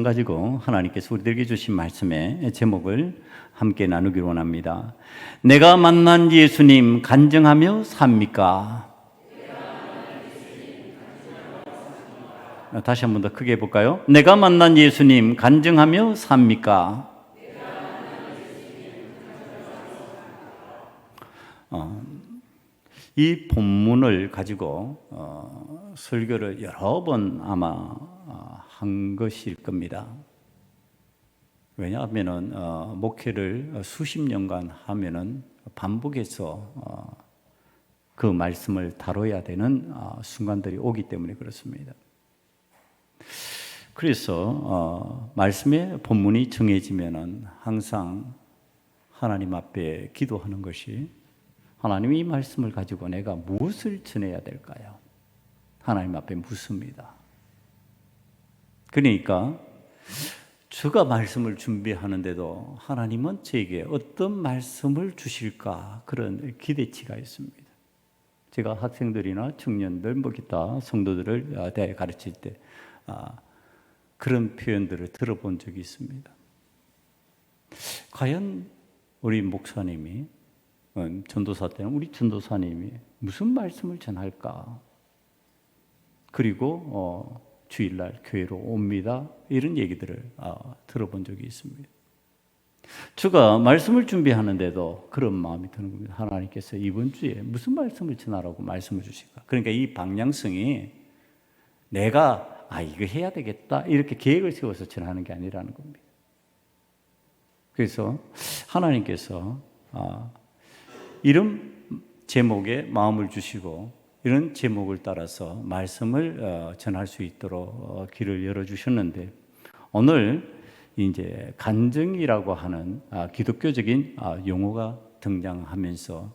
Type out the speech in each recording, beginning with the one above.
말씀 가지고 하나님께서 우리들에게 주신 말씀의 제목을 함께 나누기로 원합니다. 내가 만난 예수님 간증하며 삽니까? 다시 한 번 더 크게 해볼까요? 내가 만난 예수님 간증하며 삽니까? 이 본문을 가지고 설교를 여러 번 아마 한 것일 겁니다. 왜냐하면 목회를 수십 년간 하면은 반복해서 그 말씀을 다뤄야 되는 순간들이 오기 때문에 그렇습니다. 그래서 말씀의 본문이 정해지면은 항상 하나님 앞에 기도하는 것이, 하나님 이 말씀을 가지고 내가 무엇을 전해야 될까요? 하나님 앞에 묻습니다. 그러니까 제가 말씀을 준비하는데도 하나님은 저에게 어떤 말씀을 주실까, 그런 기대치가 있습니다. 제가 학생들이나 청년들, 기타 성도들을 대해 가르칠 때 그런 표현들을 들어본 적이 있습니다. 과연 우리 목사님이, 전도사 때는 우리 전도사님이 무슨 말씀을 전할까? 그리고 주일날 교회로 옵니다. 이런 얘기들을 들어본 적이 있습니다. 제가 말씀을 준비하는데도 그런 마음이 드는 겁니다. 하나님께서 이번 주에 무슨 말씀을 전하라고 말씀을 주실까? 그러니까 이 방향성이 내가 이거 해야 되겠다 이렇게 계획을 세워서 전하는 게 아니라는 겁니다. 그래서 하나님께서 이런 제목에 마음을 주시고 이런 제목을 따라서 말씀을 전할 수 있도록 길을 열어주셨는데, 오늘 이제 간증이라고 하는 기독교적인 용어가 등장하면서,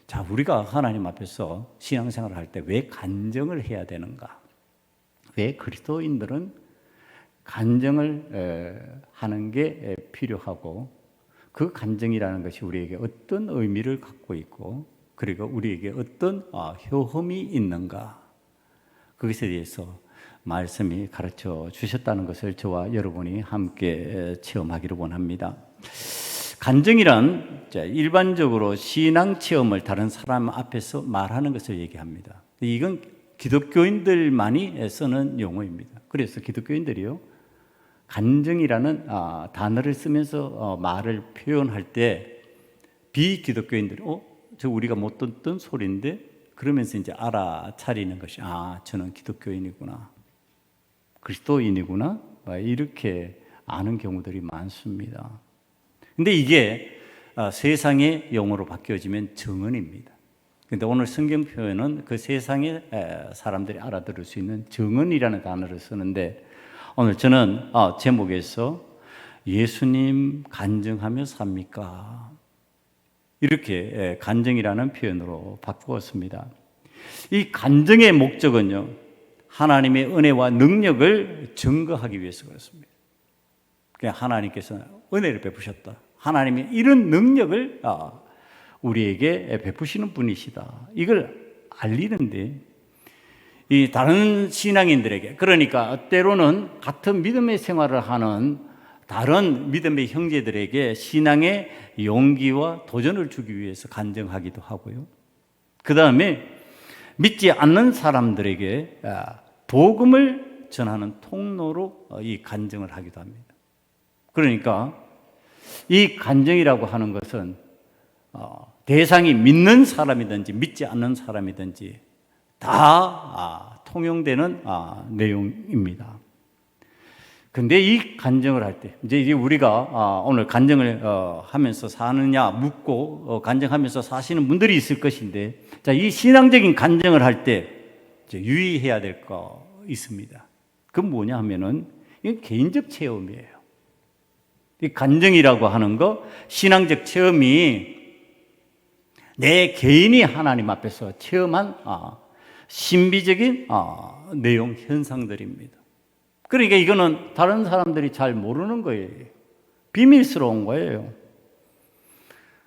자, 우리가 하나님 앞에서 신앙생활을 할 때 왜 간증을 해야 되는가? 왜 그리스도인들은 간증을 하는 게 필요하고, 그 간증이라는 것이 우리에게 어떤 의미를 갖고 있고, 그리고 우리에게 어떤 효험이 있는가, 그것에 대해서 말씀이 가르쳐 주셨다는 것을 저와 여러분이 함께 체험하기를 원합니다. 간증이란 일반적으로 신앙 체험을 다른 사람 앞에서 말하는 것을 얘기합니다. 이건 기독교인들만이 쓰는 용어입니다. 그래서 기독교인들이요, 간증이라는 단어를 쓰면서 말을 표현할 때 비기독교인들이 저 우리가 못 듣던 소리인데, 그러면서 이제 알아차리는 것이, 저는 기독교인이구나, 그리스도인이구나, 이렇게 아는 경우들이 많습니다. 근데 이게 세상의 용어로 바뀌어지면 정언입니다. 근데 오늘 성경 표현은 그 세상의 사람들이 알아들을 수 있는 정언이라는 단어를 쓰는데, 오늘 저는 제목에서 예수님 간증하며 삽니까? 이렇게 간증이라는 표현으로 바꾸었습니다. 이 간증의 목적은요, 하나님의 은혜와 능력을 증거하기 위해서 그렇습니다. 그냥 하나님께서 은혜를 베푸셨다, 하나님의 이런 능력을 우리에게 베푸시는 분이시다, 이걸 알리는데, 이 다른 신앙인들에게, 그러니까 때로는 같은 믿음의 생활을 하는 다른 믿음의 형제들에게 신앙의 용기와 도전을 주기 위해서 간증하기도 하고요, 그 다음에 믿지 않는 사람들에게 복음을 전하는 통로로 이 간증을 하기도 합니다. 그러니까 이 간증이라고 하는 것은 대상이 믿는 사람이든지 믿지 않는 사람이든지 다 통용되는 내용입니다. 근데 이 간증을 할 때, 이제 우리가 오늘 간증을 하면서 사느냐 묻고 간증하면서 사시는 분들이 있을 것인데, 자, 이 신앙적인 간증을 할 때 유의해야 될 거 있습니다. 그건 뭐냐 하면은 이건 개인적 체험이에요. 이 간증이라고 하는 거, 신앙적 체험이 내 개인이 하나님 앞에서 체험한 신비적인 내용, 현상들입니다. 그러니까 이거는 다른 사람들이 잘 모르는 거예요. 비밀스러운 거예요.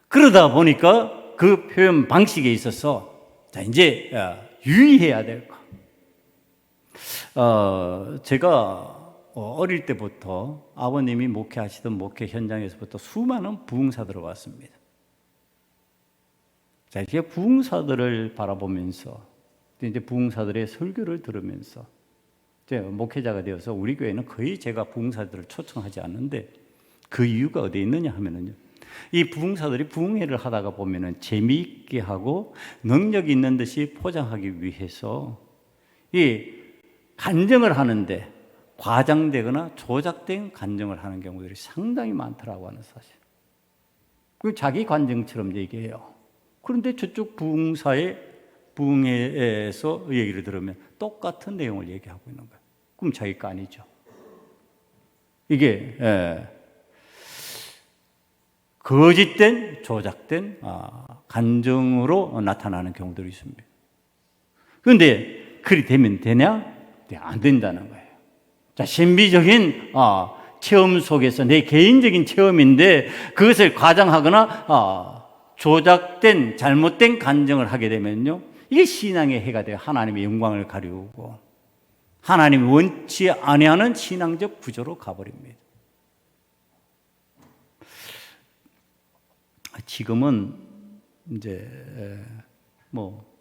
그러다 보니까 그 표현 방식에 있어서 자, 이제 유의해야 될 거. 제가 어릴 때부터 아버님이 목회하시던 목회 현장에서부터 수많은 부흥사들을 봤습니다. 자, 이제 부흥사들을 바라보면서 이제 부흥사들의 설교를 들으면서 이제 목회자가 되어서 우리 교회는 거의 제가 부흥사들을 초청하지 않는데 그 이유가 어디에 있느냐 하면은요. 이 부흥사들이 부흥회를 하다가 보면은 재미있게 하고 능력 있는 듯이 포장하기 위해서 이 간증을 하는데 과장되거나 조작된 간증을 하는 경우들이 상당히 많더라고 하는 사실. 그 자기 관증처럼 얘기해요. 그런데 저쪽 부흥회에서 얘기를 들으면 똑같은 내용을 얘기하고 있는 거예요. 그럼 자기 거 아니죠. 이게 거짓된 조작된 간증으로 나타나는 경우들이 있습니다. 그런데 그리 되면 되냐? 안 된다는 거예요. 자, 신비적인 체험 속에서 내 개인적인 체험인데 그것을 과장하거나 조작된 잘못된 간증을 하게 되면요, 이게 신앙의 해가 돼요. 하나님의 영광을 가리우고 하나님이 원치 아니하는 신앙적 구조로 가버립니다. 지금은 이제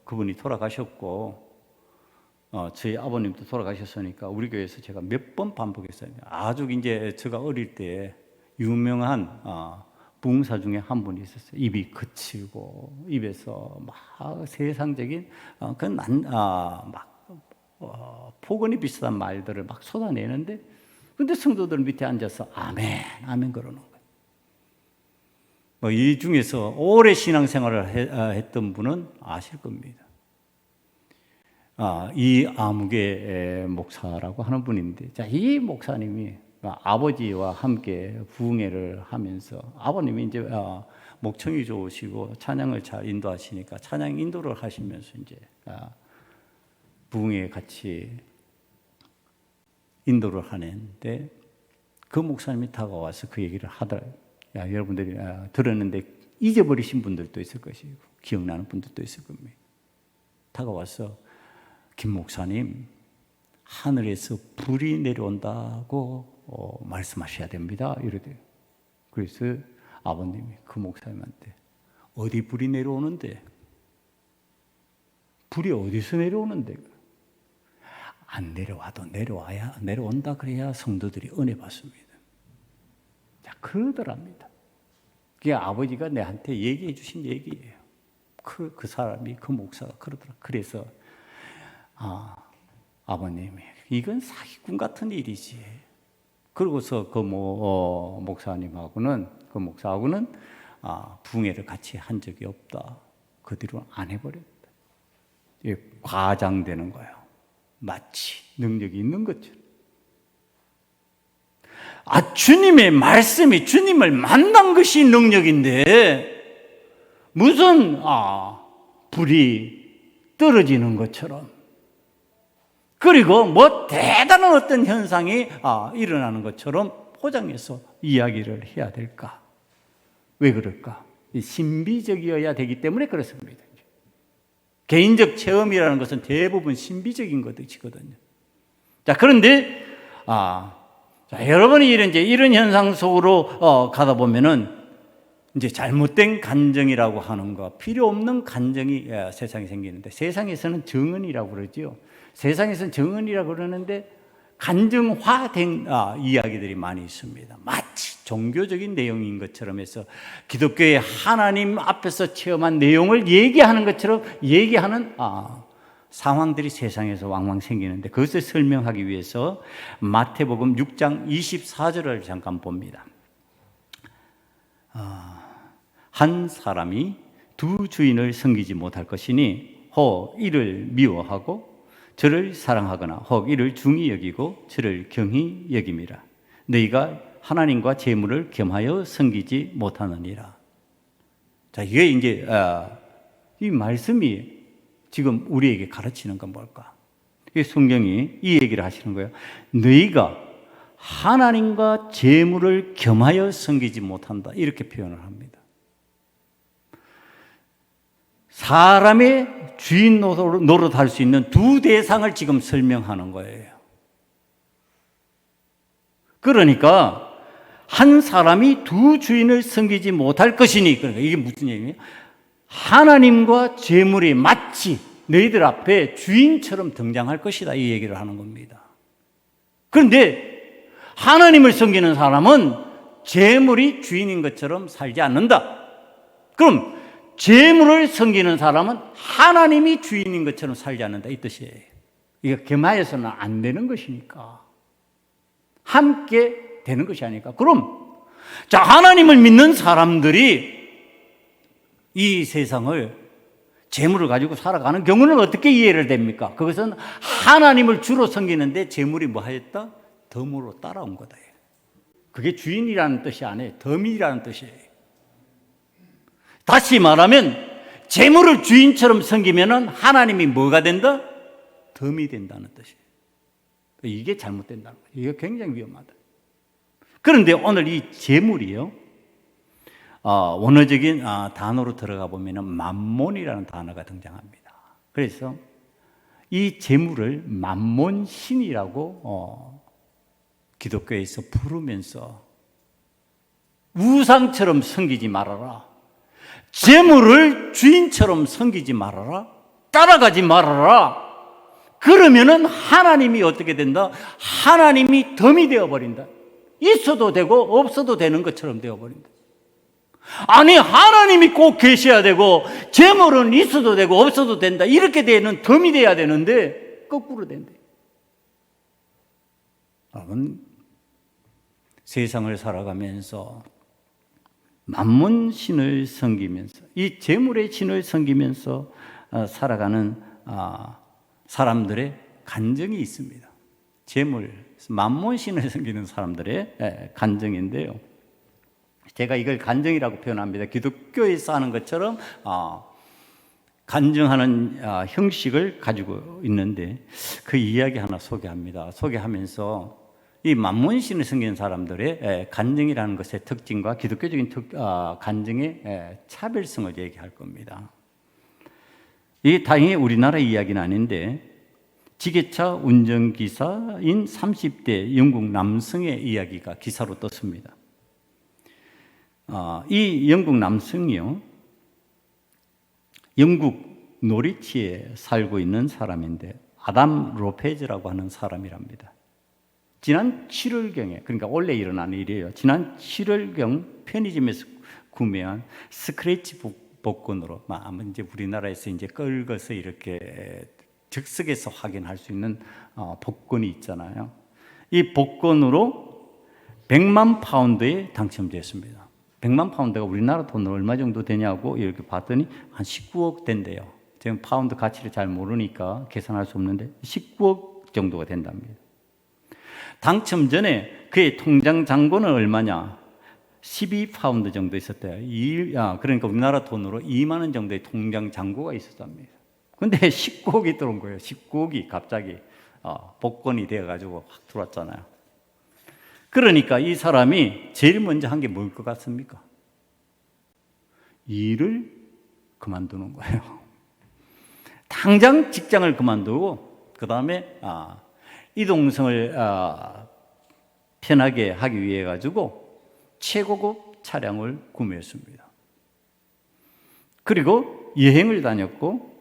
그분이 돌아가셨고 저희 아버님도 돌아가셨으니까 우리 교회에서 제가 몇 번 반복했어요. 아주 이제 제가 어릴 때 유명한 부흥사 중에 한 분이 있었어요. 입이 거칠고 입에서 막 세상적인 폭언이 비슷한 말들을 막 쏟아내는데, 근데 성도들 밑에 앉아서 아멘 아멘 그러는 거예요. 이 중에서 오래 신앙생활을 했던 분은 아실 겁니다. 이 아무개 목사라고 하는 분인데, 자, 이 목사님이 아버지와 함께 부흥회를 하면서 아버님이 이제 목청이 좋으시고 찬양을 잘 인도하시니까 찬양 인도를 하시면서 이제 부흥회에 같이 인도를 하는데 그 목사님이 다가와서 그 얘기를 하더라고요. 여러분들이 들었는데 잊어버리신 분들도 있을 것이고 기억나는 분들도 있을 겁니다. 다가와서 김 목사님, 하늘에서 불이 내려온다고 말씀하셔야 됩니다. 이러대요. 그래서 아버님이 그 목사님한테 어디 불이 내려오는데? 불이 어디서 내려오는데? 안 내려와도 내려온다 그래야 성도들이 은혜 받습니다. 자, 그러더랍니다. 그게 아버지가 내한테 얘기해 주신 얘기예요. 그 사람이, 그 목사가 그러더라. 그래서 아버님이 이건 사기꾼 같은 일이지. 그러고서 그 목사하고는 부흥회를 같이 한 적이 없다. 그 뒤로 안 해버렸다. 이게 과장되는 거예요. 마치 능력이 있는 것처럼. 주님의 말씀이 주님을 만난 것이 능력인데 무슨 불이 떨어지는 것처럼, 그리고 대단한 어떤 현상이 일어나는 것처럼 포장해서 이야기를 해야 될까? 왜 그럴까? 신비적이어야 되기 때문에 그렇습니다. 개인적 체험이라는 것은 대부분 신비적인 것이거든요. 자, 그런데 여러분이 이런 현상 속으로 가다 보면은 이제 잘못된 간증이라고 하는 거, 필요 없는 간증이 세상에 생기는데, 세상에서는 정언이라고 그러죠. 세상에서는 정언이라고 그러는데 간증화된 이야기들이 많이 있습니다. 마치 종교적인 내용인 것처럼 해서 기독교의 하나님 앞에서 체험한 내용을 얘기하는 것처럼 얘기하는 상황들이 세상에서 왕왕 생기는데, 그것을 설명하기 위해서 마태복음 6장 24절을 잠깐 봅니다. 한 사람이 두 주인을 섬기지 못할 것이니 혹 이를 미워하고 저를 사랑하거나 혹 이를 중히 여기고 저를 경히 여김이라. 너희가 하나님과 재물을 겸하여 섬기지 못하느니라. 자, 이게 이제 이 말씀이 지금 우리에게 가르치는 건 뭘까? 성경이 이 얘기를 하시는 거예요. 너희가 하나님과 재물을 겸하여 섬기지 못한다, 이렇게 표현을 합니다. 사람의 주인 노릇할 수 있는 두 대상을 지금 설명하는 거예요. 그러니까 한 사람이 두 주인을 섬기지 못할 것이니, 그러니까 이게 무슨 얘기예요? 하나님과 재물이 마치 너희들 앞에 주인처럼 등장할 것이다, 이 얘기를 하는 겁니다. 그런데 하나님을 섬기는 사람은 재물이 주인인 것처럼 살지 않는다. 그럼 재물을 섬기는 사람은 하나님이 주인인 것처럼 살지 않는다, 이 뜻이에요. 이거 겸하여서는 안 되는 것이니까, 함께 되는 것이 아니까. 그럼 자, 하나님을 믿는 사람들이 이 세상을 재물을 가지고 살아가는 경우는 어떻게 이해를 됩니까? 그것은 하나님을 주로 섬기는데 재물이 뭐 하였다? 덤으로 따라온 거다. 그게 주인이라는 뜻이 아니에요. 덤이라는 뜻이에요. 다시 말하면 재물을 주인처럼 섬기면은 하나님이 뭐가 된다? 덤이 된다는 뜻이에요. 이게 잘못된다는 거예요. 이게 굉장히 위험하다. 그런데 오늘 이 재물이요, 원어적인 단어로 들어가 보면은 만몬이라는 단어가 등장합니다. 그래서 이 재물을 만몬신이라고 기독교에서 부르면서 우상처럼 섬기지 말아라, 재물을 주인처럼 섬기지 말아라, 따라가지 말아라. 그러면은 하나님이 어떻게 된다? 하나님이 덤이 되어버린다. 있어도 되고 없어도 되는 것처럼 되어버린다. 아니, 하나님이 꼭 계셔야 되고 재물은 있어도 되고 없어도 된다, 이렇게 되는 덤이 돼야 되는데 거꾸로 된대. 여러분, 세상을 살아가면서 만몬신을 섬기면서, 이 재물의 신을 섬기면서 살아가는 사람들의 간증이 있습니다. 재물, 만몬신을 섬기는 사람들의 간증인데요, 제가 이걸 간증이라고 표현합니다. 기독교에서 하는 것처럼 간증하는 형식을 가지고 있는데 그 이야기 하나 소개합니다. 소개하면서 이 만몬신을 섬기는 사람들의 간증이라는 것의 특징과 기독교적인 간증의 차별성을 얘기할 겁니다. 이게 다행히 우리나라 이야기는 아닌데, 지게차 운전기사인 30대 영국 남성의 이야기가 기사로 떴습니다. 이 영국 남성이요, 영국 노리치에 살고 있는 사람인데 아담 로페즈라고 하는 사람이랍니다. 지난 7월경에, 그러니까 원래 일어난 일이에요. 지난 7월경 편의점에서 구매한 스크래치 복권으로, 이제 우리나라에서 이제 긁어서 이렇게 즉석에서 확인할 수 있는 복권이 있잖아요. 이 복권으로 100만 파운드에 당첨됐습니다. 100만 파운드가 우리나라 돈으로 얼마 정도 되냐고 이렇게 봤더니 한 19억 된대요. 지금 파운드 가치를 잘 모르니까 계산할 수 없는데 19억 정도가 된답니다. 당첨 전에 그의 통장 잔고는 얼마냐? 12파운드 정도 있었대요. 그러니까 우리나라 돈으로 2만 원 정도의 통장 잔고가 있었답니다. 근데 19억이 들어온 거예요. 19억이 갑자기 복권이 되어가지고 확 들어왔잖아요. 그러니까 이 사람이 제일 먼저 한 게 뭘 것 같습니까? 일을 그만두는 거예요. 당장 직장을 그만두고 그 다음에 이동성을 편하게 하기 위해 가지고 최고급 차량을 구매했습니다. 그리고 여행을 다녔고,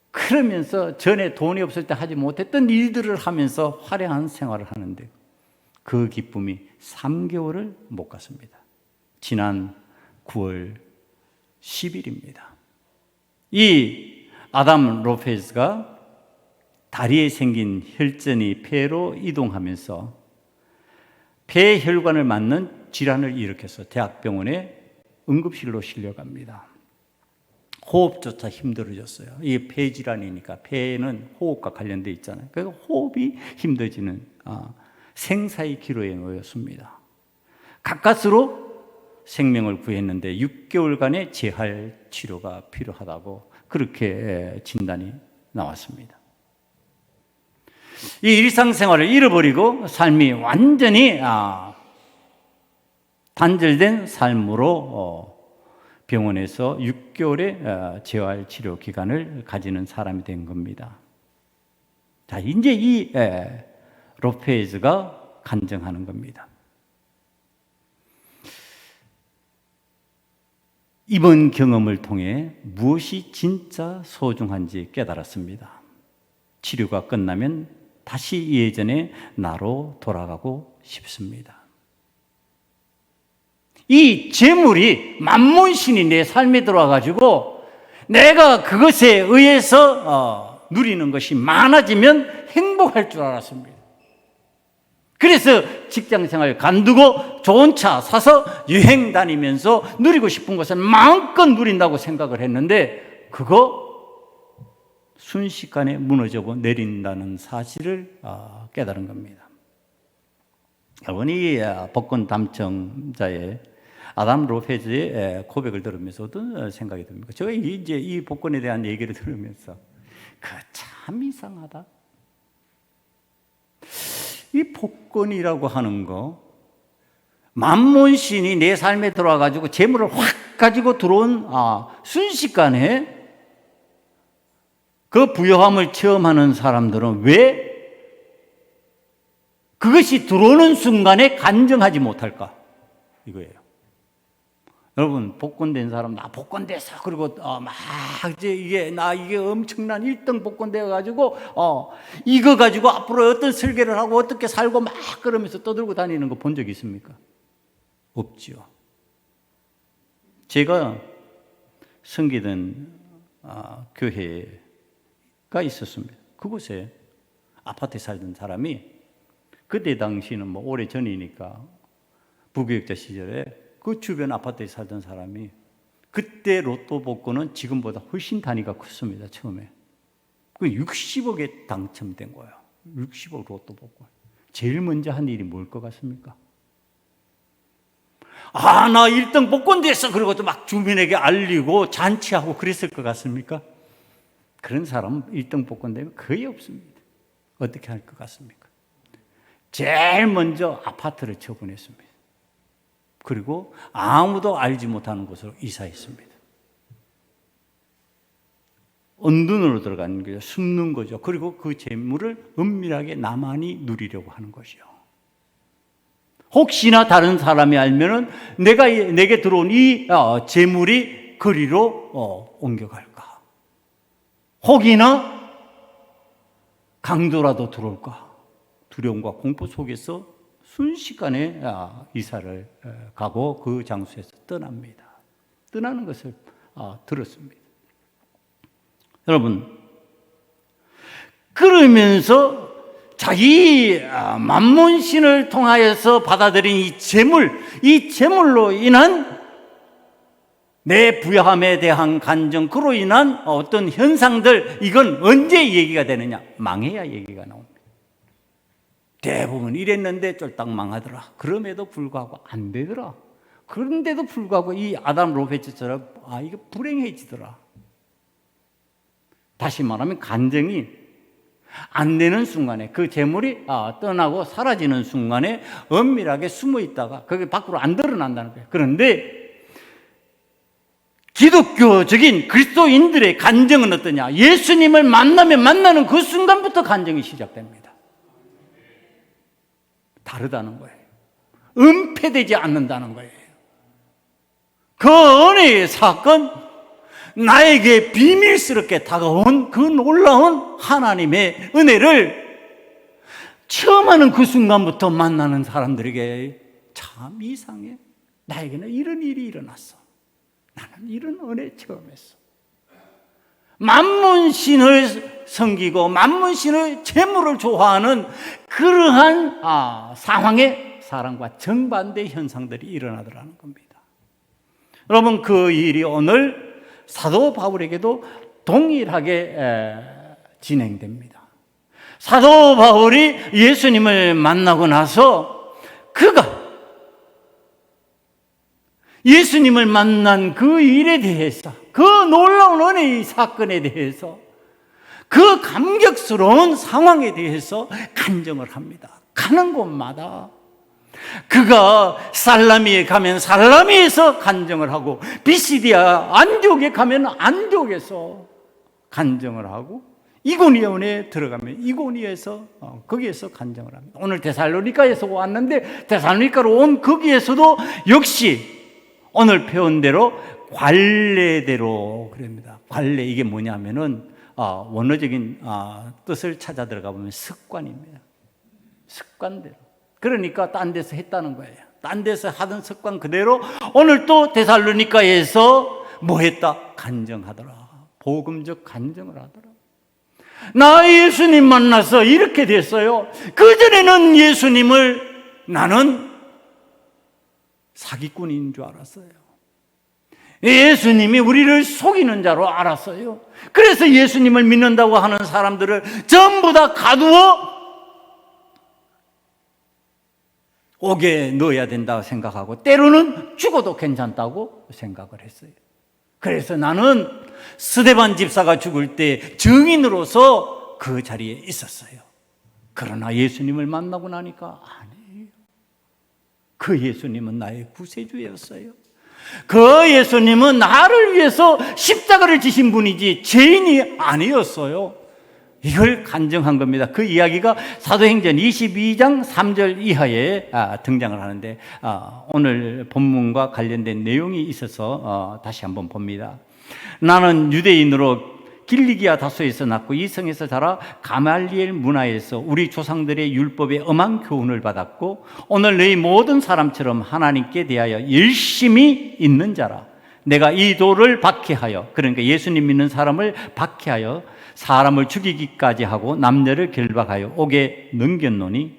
그러면서 전에 돈이 없을 때 하지 못했던 일들을 하면서 화려한 생활을 하는데 그 기쁨이 3개월을 못 갔습니다. 지난 9월 10일입니다. 이 아담 로페즈가 다리에 생긴 혈전이 폐로 이동하면서 폐혈관을 맞는 질환을 일으켜서 대학병원에 응급실로 실려갑니다. 호흡조차 힘들어졌어요. 이게 폐질환이니까, 폐는 호흡과 관련되어 있잖아요. 그러니까 호흡이 힘들어지는 생사의 기로에 놓였습니다. 가까스로 생명을 구했는데 6개월간의 재활 치료가 필요하다고 그렇게 진단이 나왔습니다. 이 일상생활을 잃어버리고 삶이 완전히 단절된 삶으로 병원에서 6개월의 재활 치료 기간을 가지는 사람이 된 겁니다. 자, 이제 이 로페즈가 간증하는 겁니다. 이번 경험을 통해 무엇이 진짜 소중한지 깨달았습니다. 치료가 끝나면 다시 예전의 나로 돌아가고 싶습니다. 이 재물이 만몬신이 내 삶에 들어와가지고 내가 그것에 의해서 누리는 것이 많아지면 행복할 줄 알았습니다. 그래서 직장생활 간두고 좋은 차 사서 여행 다니면서 누리고 싶은 것을 마음껏 누린다고 생각을 했는데 그거 순식간에 무너져 내린다는 사실을 깨달은 겁니다. 여러분, 이 복권 당첨자의 아담 로페즈의 고백을 들으면서 어떤 생각이 듭니까? 제가 이제 이 복권에 대한 얘기를 들으면서 참 이상하다. 이 복권이라고 하는 거, 만몬신이 내 삶에 들어와가지고 재물을 확 가지고 들어온 순식간에 그 부유함을 체험하는 사람들은 왜 그것이 들어오는 순간에 간증하지 못할까? 이거예요. 여러분, 복권된 사람, 나 복권됐어. 그리고 막 이제 이게 엄청난 1등 복권되어 가지고 이거 가지고 앞으로 어떤 설계를 하고 어떻게 살고 막 그러면서 떠들고 다니는 거 본 적 있습니까? 없죠. 제가 섬기던 교회가 있었습니다. 그곳에 아파트에 살던 사람이 그때 당시는 오래 전이니까 부교육자 시절에 그 주변 아파트에 살던 사람이 그때 로또 복권은 지금보다 훨씬 단위가 컸습니다. 처음에 그 60억에 당첨된 거예요. 60억 로또 복권. 제일 먼저 한 일이 뭘 것 같습니까? 나 1등 복권 됐어. 그리고 또 막 주민에게 알리고 잔치하고 그랬을 것 같습니까? 그런 사람은 1등 복권 되면 거의 없습니다. 어떻게 할 것 같습니까? 제일 먼저 아파트를 처분했습니다. 그리고 아무도 알지 못하는 곳으로 이사했습니다. 언둔으로 들어가는 거죠. 숨는 거죠. 그리고 그 재물을 은밀하게 나만이 누리려고 하는 것이요. 혹시나 다른 사람이 알면은 내게 들어온 이 재물이 거리로 옮겨갈까? 혹이나 강도라도 들어올까? 두려움과 공포 속에서 순식간에 이사를 가고 그 장소에서 떠납니다. 떠나는 것을 들었습니다. 여러분, 그러면서 자기 만몬신을 통하여서 받아들인 이 재물로 인한 내 부유함에 대한 간증, 그로 인한 어떤 현상들, 이건 언제 얘기가 되느냐? 망해야 얘기가 나옵니다. 대부분 이랬는데 쫄딱 망하더라. 그럼에도 불구하고 안 되더라. 그런데도 불구하고 이 아담 로페츠처럼 이게 불행해지더라. 다시 말하면 간증이 안 되는 순간에, 그 재물이 떠나고 사라지는 순간에 은밀하게 숨어 있다가 그게 밖으로 안 드러난다는 거예요. 그런데 기독교적인 그리스도인들의 간증은 어떠냐? 예수님을 만나는 그 순간부터 간증이 시작됩니다. 다르다는 거예요. 은폐되지 않는다는 거예요. 그 은혜의 사건, 나에게 비밀스럽게 다가온 그 놀라운 하나님의 은혜를 체험하는 그 순간부터 만나는 사람들에게 참 이상해. 나에게는 이런 일이 일어났어. 나는 이런 은혜 체험했어. 만문신을 섬기고 만문신의 재물을 좋아하는 그러한 상황에 사람과 정반대 현상들이 일어나더라는 겁니다. 여러분, 그 일이 오늘 사도 바울에게도 동일하게 진행됩니다. 사도 바울이 예수님을 만나고 나서 그가 예수님을 만난 그 일에 대해서, 그 놀라운 은혜의 사건에 대해서, 그 감격스러운 상황에 대해서 간증을 합니다. 가는 곳마다 그가 살라미에 가면 살라미에서 간증을 하고, 비시디아 안디옥에 가면 안디옥에서 간증을 하고, 이고니온에 들어가면 이고니에서 거기에서 간증을 합니다. 오늘 데살로니가에서 왔는데 데살로니가로 온 거기에서도 역시 오늘 배운 대로 관례대로 그럽니다. 관례, 이게 뭐냐면은 원어적인 뜻을 찾아 들어가 보면 습관입니다. 습관대로. 그러니까 딴 데서 했다는 거예요. 딴 데서 하던 습관 그대로 오늘 또 데살로니가에서 뭐 했다? 간증하더라. 복음적 간증을 하더라. 나 예수님 만나서 이렇게 됐어요. 그전에는 예수님을 나는 사기꾼인 줄 알았어요. 예수님이 우리를 속이는 자로 알았어요. 그래서 예수님을 믿는다고 하는 사람들을 전부 다 가두어 옥에 넣어야 된다고 생각하고 때로는 죽어도 괜찮다고 생각을 했어요. 그래서 나는 스데반 집사가 죽을 때 증인으로서 그 자리에 있었어요. 그러나 예수님을 만나고 나니까 아니에요. 그 예수님은 나의 구세주였어요. 그 예수님은 나를 위해서 십자가를 지신 분이지 죄인이 아니었어요. 이걸 간증한 겁니다. 그 이야기가 사도행전 22장 3절 이하에 등장을 하는데 오늘 본문과 관련된 내용이 있어서 다시 한번 봅니다. 나는 유대인으로 길리기아 다소에서 낳고 이 성에서 자라 가말리엘 문화에서 우리 조상들의 율법에 엄한 교훈을 받았고 오늘 너희 모든 사람처럼 하나님께 대하여 열심히 있는 자라. 내가 이 도를 박해하여, 그러니까 예수님 믿는 사람을 박해하여 사람을 죽이기까지 하고 남녀를 결박하여 옥에 넘겼노니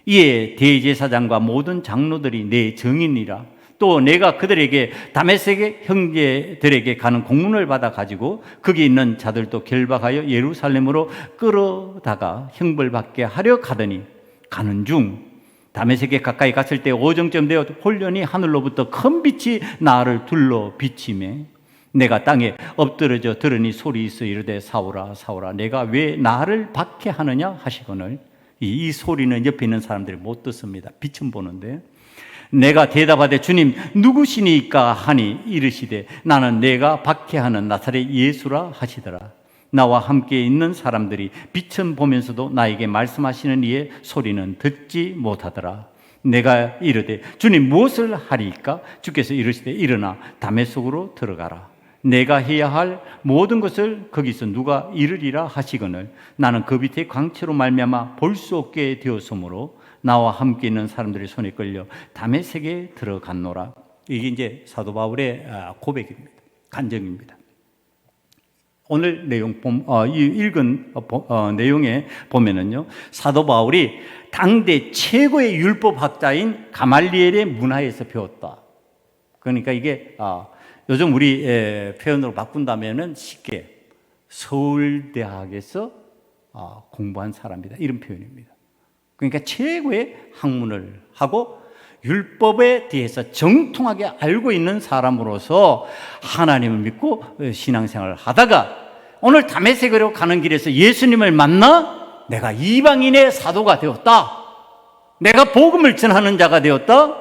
이에 대제사장과 모든 장로들이 내 증인이라. 또 내가 그들에게 다메섹의 형제들에게 가는 공문을 받아 가지고 거기 있는 자들도 결박하여 예루살렘으로 끌어다가 형벌받게 하려 가더니 가는 중 다메섹에 가까이 갔을 때 오정쯤 되어 홀련히 하늘로부터 큰 빛이 나를 둘러 비치매 내가 땅에 엎드러져 들으니 소리 있어 이르되 사오라 사오라 내가 왜 나를 박해하느냐 하시거늘. 이 소리는 옆에 있는 사람들이 못 듣습니다. 빛은 보는데 내가 대답하되 주님 누구시니까 하니 이르시되 나는 내가 박해하는 나사렛 예수라 하시더라. 나와 함께 있는 사람들이 빛은 보면서도 나에게 말씀하시는 이의 소리는 듣지 못하더라. 내가 이르되 주님 무엇을 하리이까? 주께서 이르시되 일어나 다메섹으로 들어가라. 내가 해야 할 모든 것을 거기서 누가 이르리라 하시거늘 나는 그 밑에 광채로 말미암아 볼 수 없게 되었으므로 나와 함께 있는 사람들의 손에 끌려 다메섹에 들어갔노라. 이게 이제 사도 바울의 고백입니다. 간증입니다. 오늘 내용 읽은 내용에 보면은요, 사도 바울이 당대 최고의 율법학자인 가말리엘의 문화에서 배웠다. 그러니까 이게 요즘 우리 표현으로 바꾼다면은 쉽게 서울대학에서 공부한 사람이다 이런 표현입니다. 그러니까 최고의 학문을 하고 율법에 대해서 정통하게 알고 있는 사람으로서 하나님을 믿고 신앙생활을 하다가 오늘 다메섹으로 가는 길에서 예수님을 만나 내가 이방인의 사도가 되었다. 내가 복음을 전하는 자가 되었다.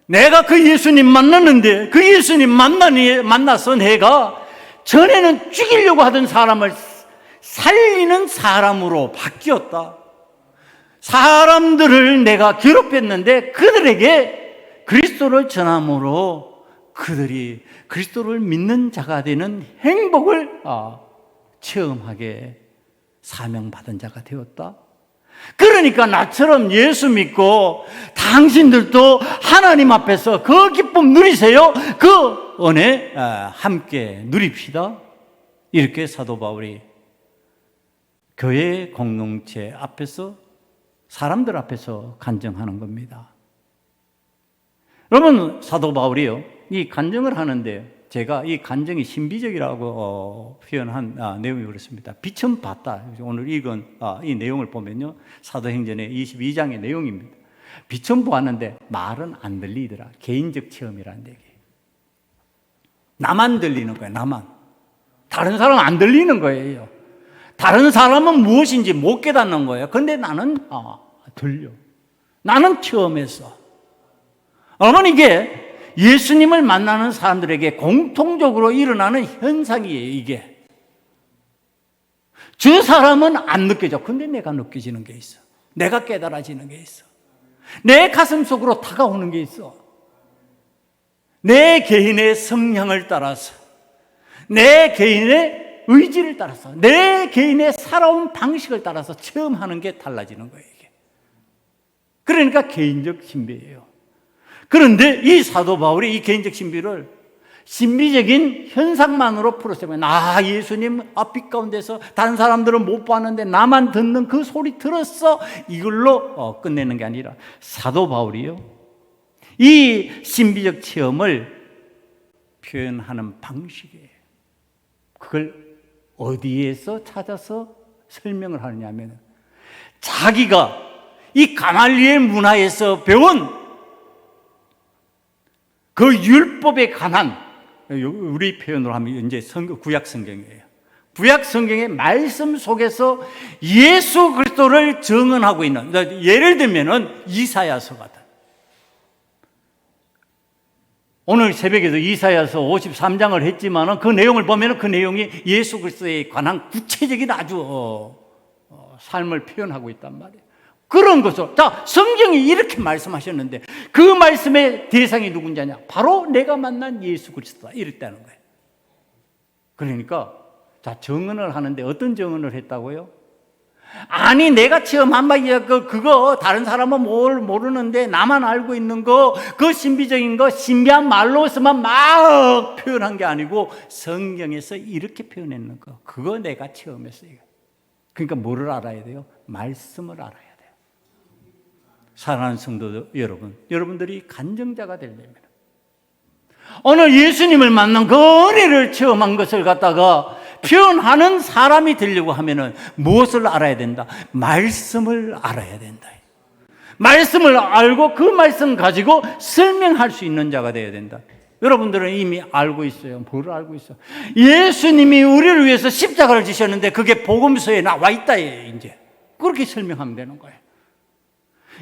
내가 그 예수님 만났는데 그 예수님 만나서 내가 전에는 죽이려고 하던 사람을 살리는 사람으로 바뀌었다. 사람들을 내가 괴롭혔는데 그들에게 그리스도를 전함으로 그들이 그리스도를 믿는 자가 되는 행복을 체험하게 사명받은 자가 되었다. 그러니까 나처럼 예수 믿고 당신들도 하나님 앞에서 그 기쁨 누리세요. 그 은혜 함께 누립시다. 이렇게 사도 바울이 교회 공동체 앞에서 사람들 앞에서 간증하는 겁니다. 여러분, 사도 바울이요, 이 간증을 하는데 제가 이 간증이 신비적이라고 표현한 내용이 그렇습니다. 빛은 봤다. 오늘 읽은 이 내용을 보면요, 사도행전의 22장의 내용입니다. 빛은 보았는데 말은 안 들리더라. 개인적 체험이라는 얘기. 나만 들리는 거예요. 나만. 다른 사람은 안 들리는 거예요. 다른 사람은 무엇인지 못 깨닫는 거예요. 근데 나는 들려. 나는 체험했어. 여러분, 이게 예수님을 만나는 사람들에게 공통적으로 일어나는 현상이에요. 이게 저 사람은 안 느껴져. 근데 내가 느껴지는 게 있어. 내가 깨달아지는 게 있어. 내 가슴 속으로 다가오는 게 있어. 내 개인의 성향을 따라서, 내 개인의 의지를 따라서, 내 개인의 살아온 방식을 따라서 체험하는 게 달라지는 거예요, 이게. 그러니까 개인적 신비예요. 그런데 이 사도 바울이 이 개인적 신비를 신비적인 현상만으로 풀었어요. 예수님 앞빛 가운데서 다른 사람들은 못 봤는데 나만 듣는 그 소리 들었어. 이걸로 끝내는 게 아니라 사도 바울이요, 이 신비적 체험을 표현하는 방식이에요. 그걸 어디에서 찾아서 설명을 하느냐 하면, 자기가 이 가말리엘 문화에서 배운 그 율법에 관한, 우리 표현으로 하면 이제 구약 성경이에요. 구약 성경의 말씀 속에서 예수 그리스도를 증언하고 있는, 예를 들면은 이사야서 같은, 오늘 새벽에도 이사야서 53장을 했지만은 그 내용을 보면은 그 내용이 예수 그리스도에 관한 구체적인 아주 삶을 표현하고 있단 말이에요. 그런 것을, 성경이 이렇게 말씀하셨는데 그 말씀의 대상이 누군지 아냐? 바로 내가 만난 예수 그리스도다, 이랬다는 거예요. 그러니까 증언을 하는데 어떤 증언을 했다고요? 아니, 내가 체험한 바 그거 다른 사람은 뭘 모르는데 나만 알고 있는 거, 그 신비적인 거 신비한 말로서만 막 표현한 게 아니고 성경에서 이렇게 표현했는 거, 그거 내가 체험했어요. 그러니까 뭐를 알아야 돼요? 말씀을 알아야 돼요. 사랑하는 성도 여러분, 여러분들이 간증자가 되려면 오늘 예수님을 만난 그 은혜를 체험한 것을 갖다가 표현하는 사람이 되려고 하면은 무엇을 알아야 된다? 말씀을 알아야 된다. 말씀을 알고 그 말씀 가지고 설명할 수 있는 자가 되어야 된다. 여러분들은 이미 알고 있어요. 뭘 알고 있어? 예수님이 우리를 위해서 십자가를 지셨는데 그게 복음서에 나와 있다. 이제 그렇게 설명하면 되는 거예요.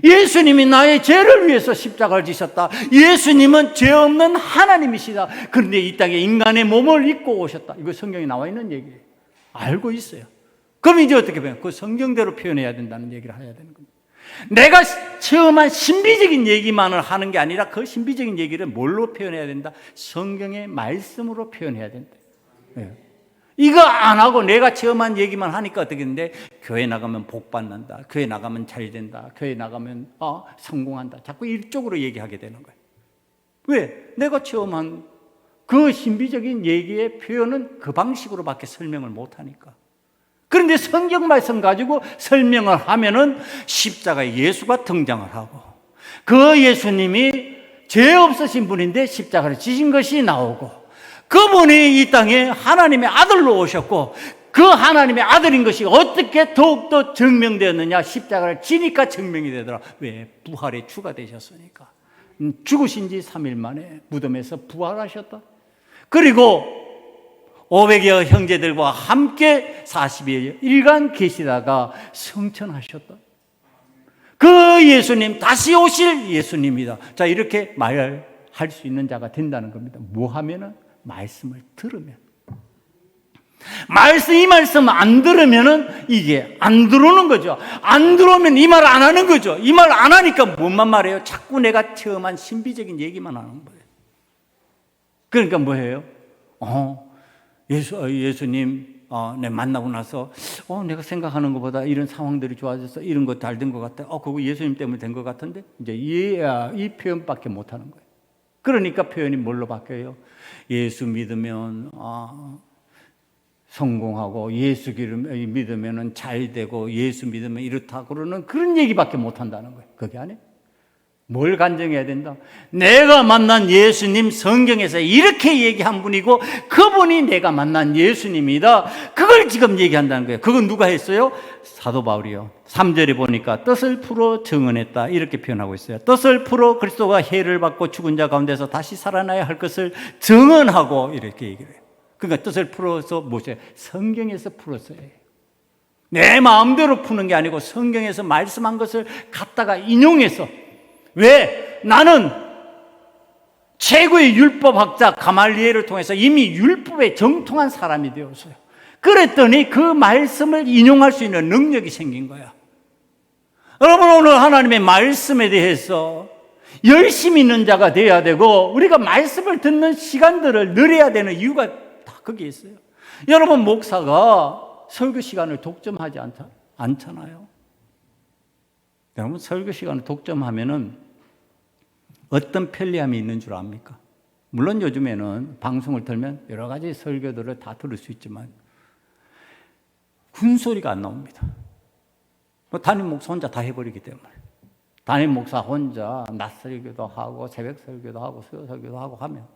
예수님이 나의 죄를 위해서 십자가를 지셨다. 예수님은 죄 없는 하나님이시다. 그런데 이 땅에 인간의 몸을 입고 오셨다. 이거 성경에 나와 있는 얘기예요. 알고 있어요. 그럼 이제 어떻게 보면 그 성경대로 표현해야 된다는 얘기를 해야 되는 겁니다. 내가 체험한 신비적인 얘기만을 하는 게 아니라 그 신비적인 얘기를 뭘로 표현해야 된다? 성경의 말씀으로 표현해야 된다. 이거 안 하고 내가 체험한 얘기만 하니까 어떻게 되는데, 교회 나가면 복 받는다, 교회 나가면 잘 된다, 교회 나가면 성공한다, 자꾸 이쪽으로 얘기하게 되는 거예요. 왜? 내가 체험한 그 신비적인 얘기의 표현은 그 방식으로밖에 설명을 못하니까. 그런데 성경 말씀 가지고 설명을 하면은 십자가에 예수가 등장을 하고, 그 예수님이 죄 없으신 분인데 십자가를 지신 것이 나오고, 그분이 이 땅에 하나님의 아들로 오셨고, 그 하나님의 아들인 것이 어떻게 더욱더 증명되었느냐? 십자가를 지니까 증명이 되더라. 왜? 부활의 주가 되셨으니까. 죽으신 지 3일 만에 무덤에서 부활하셨다. 그리고 500여 형제들과 함께 40일간 계시다가 성천하셨다. 그 예수님, 다시 오실 예수님이다. 자, 이렇게 말할 수 있는 자가 된다는 겁니다. 뭐 하면은? 말씀을 들으면. 이 말씀 안 들으면은 이게 안 들어오는 거죠. 안 들어오면 이 말 안 하는 거죠. 이 말 안 하니까 뭔만 말해요? 자꾸 내가 체험한 신비적인 얘기만 하는 거예요. 그러니까 뭐예요? 예수님 내 만나고 나서 내가 생각하는 것보다 이런 상황들이 좋아져서 이런 거 잘 된 것 같아. 그거 예수님 때문에 된 것 같은데, 이제 이 표현밖에 못 하는 거예요. 그러니까 표현이 뭘로 바뀌어요? 예수 믿으면 성공하고, 예수 믿으면 잘 되고, 예수 믿으면 이렇다 그러는 그런 얘기밖에 못 한다는 거예요. 그게 아니에요. 뭘 간증해야 된다? 내가 만난 예수님, 성경에서 이렇게 얘기한 분이고 그분이 내가 만난 예수님이다. 그걸 지금 얘기한다는 거예요. 그건 누가 했어요? 사도 바울이요. 3절에 보니까 뜻을 풀어 증언했다, 이렇게 표현하고 있어요. 뜻을 풀어 그리스도가 해를 받고 죽은 자 가운데서 다시 살아나야 할 것을 증언하고, 이렇게 얘기를 해요. 그러니까 뜻을 풀어서 뭐죠? 성경에서 풀었어요. 내 마음대로 푸는 게 아니고 성경에서 말씀한 것을 갖다가 인용해서. 왜? 나는 최고의 율법학자 가말리엘을 통해서 이미 율법에 정통한 사람이 되었어요. 그랬더니 그 말씀을 인용할 수 있는 능력이 생긴 거야. 여러분, 오늘 하나님의 말씀에 대해서 열심히 있는 자가 되어야 되고, 우리가 말씀을 듣는 시간들을 늘려야 되는 이유가 다 거기에 있어요. 여러분, 목사가 설교 시간을 독점하지 않잖아요. 여러분, 설교 시간을 독점하면은 어떤 편리함이 있는 줄 압니까? 물론 요즘에는 방송을 들면 여러 가지 설교들을 다 들을 수 있지만 군소리가 안 나옵니다. 담임 목사 혼자 다 해버리기 때문에. 담임 목사 혼자 낮 설교도 하고 새벽 설교도 하고 수요 설교도 하고 하면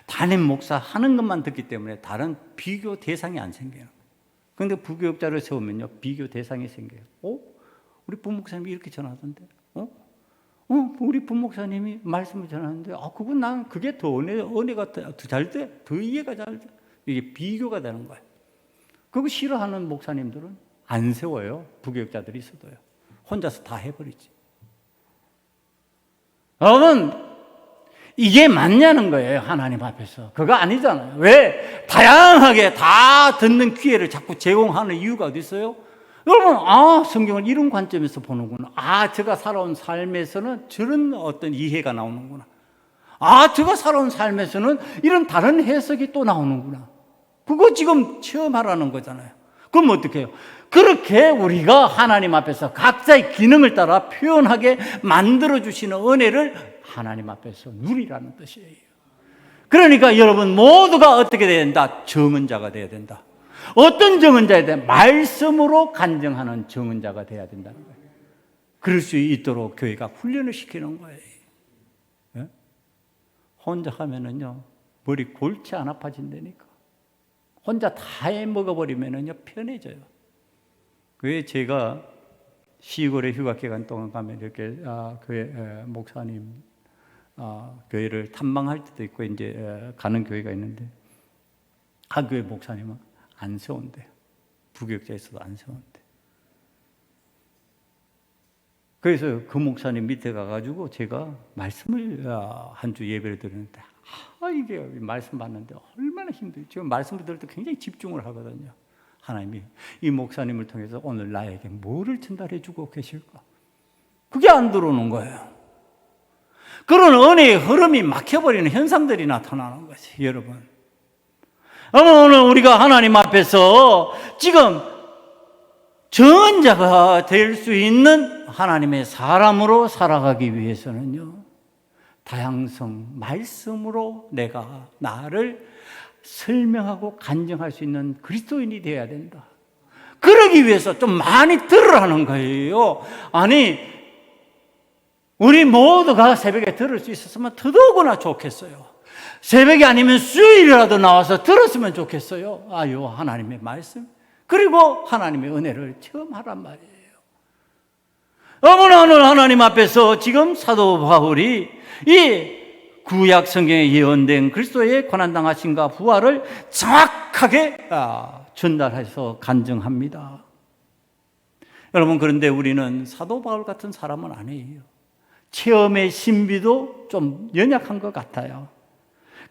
담임 목사 하는 것만 듣기 때문에 다른 비교 대상이 안 생겨요. 그런데 부교육자를 세우면요, 비교 대상이 생겨요. 우리 부목사님이 이렇게 전하던데, 우리 부목사님이 말씀을 전하는데, 그건 난 그게 더 은혜가 더 잘 돼, 더 이해가 잘 돼. 이게 비교가 되는 거예요. 그거 싫어하는 목사님들은 안 세워요. 부교육자들이 있어도요. 혼자서 다 해버리지. 여러분, 이게 맞냐는 거예요. 하나님 앞에서. 그거 아니잖아요. 왜? 다양하게 다 듣는 기회를 자꾸 제공하는 이유가 어디 있어요? 여러분, 성경을 이런 관점에서 보는구나. 제가 살아온 삶에서는 저런 어떤 이해가 나오는구나. 제가 살아온 삶에서는 이런 다른 해석이 또 나오는구나. 그거 지금 체험하라는 거잖아요. 그럼 어떻게 해요? 그렇게 우리가 하나님 앞에서 각자의 기능을 따라 표현하게 만들어주시는 은혜를 하나님 앞에서 누리라는 뜻이에요. 그러니까 여러분 모두가 어떻게 돼야 된다? 정언자가 돼야 된다. 어떤 정언자야 돼? 말씀으로 간증하는 정언자가 돼야 된다는 거예요. 그럴 수 있도록 교회가 훈련을 시키는 거예요. 네? 혼자 하면은요, 머리 골치 안 아파진다니까. 혼자 다 해먹어버리면은요, 편해져요. 그게 제가 시골에 휴가 기간 동안 가면 이렇게 교회 목사님 교회를 탐방할 때도 있고 이제 가는 교회가 있는데 교회 목사님은 안 세운대요. 부교육자에서도 안 세운대. 그래서 그 목사님 밑에 가가지고 제가 말씀을 한 주 예배를 드리는데 이게 말씀 받는데 얼마나 힘들어요. 지금 말씀을 들을 때 굉장히 집중을 하거든요. 하나님이 이 목사님을 통해서 오늘 나에게 뭐를 전달해 주고 계실까? 그게 안 들어오는 거예요. 그런 은혜의 흐름이 막혀버리는 현상들이 나타나는 거지, 여러분. 오늘 우리가 하나님 앞에서 지금 정언자가 될 수 있는 하나님의 사람으로 살아가기 위해서는요, 다양성, 말씀으로 내가 나를 설명하고 간증할 수 있는 그리스도인이 되어야 된다. 그러기 위해서 좀 많이 들으라는 거예요. 우리 모두가 새벽에 들을 수 있었으면 더더구나 좋겠어요. 새벽이 아니면 수요일이라도 나와서 들었으면 좋겠어요. 하나님의 말씀, 그리고 하나님의 은혜를 체험하란 말이에요. 오늘 하나님 앞에서 지금 사도 바울이 이 구약 성경에 예언된 그리스도의 고난당하심과 부활을 정확하게 전달해서 간증합니다. 여러분, 그런데 우리는 사도 바울 같은 사람은 아니에요. 체험의 신비도 좀 연약한 것 같아요.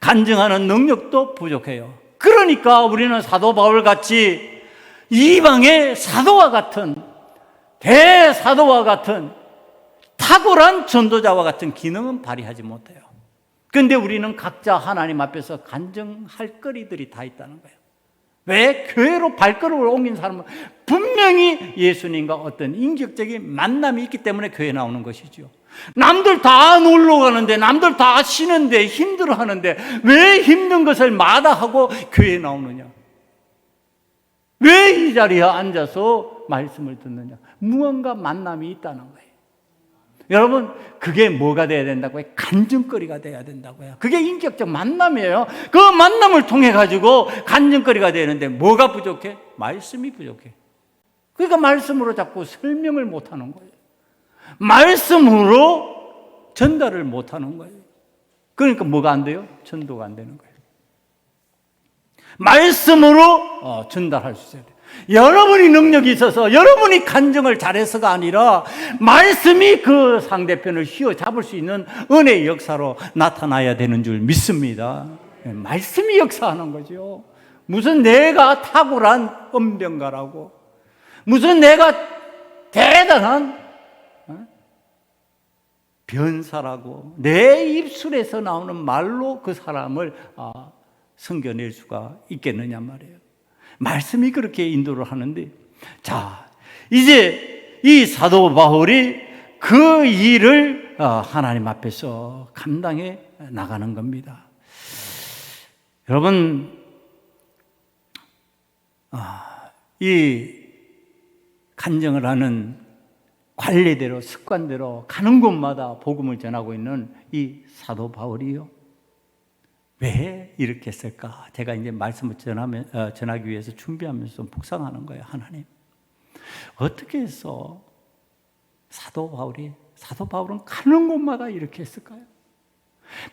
간증하는 능력도 부족해요. 그러니까 우리는 사도 바울 같이 이방의 사도와 같은, 대사도와 같은 탁월한 전도자와 같은 기능은 발휘하지 못해요. 그런데 우리는 각자 하나님 앞에서 간증할 거리들이 다 있다는 거예요. 왜? 교회로 발걸음을 옮긴 사람은 분명히 예수님과 어떤 인격적인 만남이 있기 때문에 교회에 나오는 것이죠. 남들 다 놀러 가는데, 남들 다 쉬는데, 힘들어 하는데 왜 힘든 것을 마다하고 교회에 나오느냐? 왜 이 자리에 앉아서 말씀을 듣느냐? 무언가 만남이 있다는 거예요. 여러분, 그게 뭐가 돼야 된다고요? 간증거리가 돼야 된다고요. 그게 인격적 만남이에요. 그 만남을 통해 가지고 간증거리가 되는데 뭐가 부족해? 말씀이 부족해. 그러니까 말씀으로 자꾸 설명을 못하는 거예요. 말씀으로 전달을 못하는 거예요. 그러니까 뭐가 안 돼요? 전도가 안 되는 거예요. 말씀으로 전달할 수 있어야 돼요. 여러분이 능력이 있어서 여러분이 간증을 잘해서가 아니라 말씀이 그 상대편을 휘어잡을 수 있는 은혜의 역사로 나타나야 되는 줄 믿습니다. 말씀이 역사하는 거죠. 무슨 내가 탁월한 언변가라고, 무슨 내가 대단한 변사라고 내 입술에서 나오는 말로 그 사람을 섬겨낼 수가 있겠느냐 말이에요. 말씀이 그렇게 인도를 하는데, 자, 이제 이 사도 바울이 그 일을 하나님 앞에서 감당해 나가는 겁니다. 여러분, 이 간증을 하는 관례대로, 습관대로 가는 곳마다 복음을 전하고 있는 이 사도 바울이요, 왜 이렇게 했을까? 제가 이제 말씀을 전하기 위해서 준비하면서 묵상하는 거예요. 하나님, 어떻게 해서 사도 바울은 가는 곳마다 이렇게 했을까요?